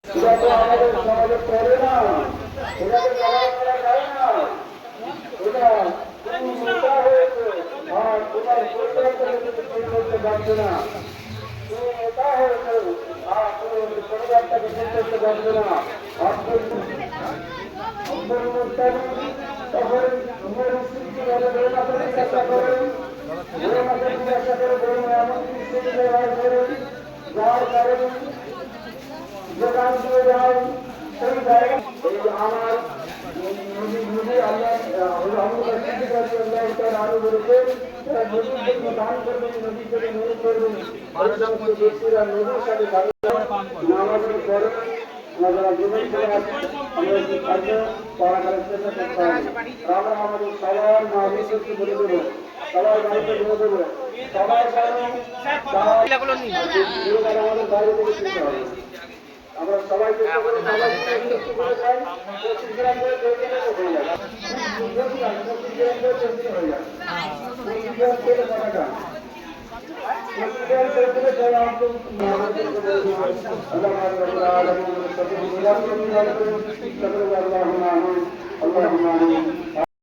এটা তো আমাদের সমাজে চলে না, এটাকে ব্যবহার করা যায় না। এটা তুমি মোটা হয়েছে আর তোমার পরিবারকে তুমি করতে পারছো না। তুমি মোটা হয়েছে আর তুমি পরিবারটাকে ঠিক করতে পারছো না। তখন ঘুমের স্ত্রীকে বলে বেরোনাকে জিজ্ঞাসা করেন, বেরোনাকে জিজ্ঞাসা করে বেরোনো এমন কিছু ব্যবহার করেন যার কারণে যেখান দিয়ে যায় সেই জায়গা আমার নদী আল্লাহ আরো বলেছেন নদীর জন্য দান করবেন, নদীর জন্য মনে করবেন। এই সমস্ত ব্যক্তিরা নদীর সাথে নামাজের পরে যারা জীবন করে আছে আমরা একটু খাদ্য পড়াশোনার চেষ্টা করতে হবে। আমরা আমাদের সবার মহাবিশ্বকে বলে দেবো, সবাই বাড়িতে বলে দেবো, সবাই আমাদের বাইরে থেকে শিখতে হবে। আমরা সবাইকে হয়ে যায়।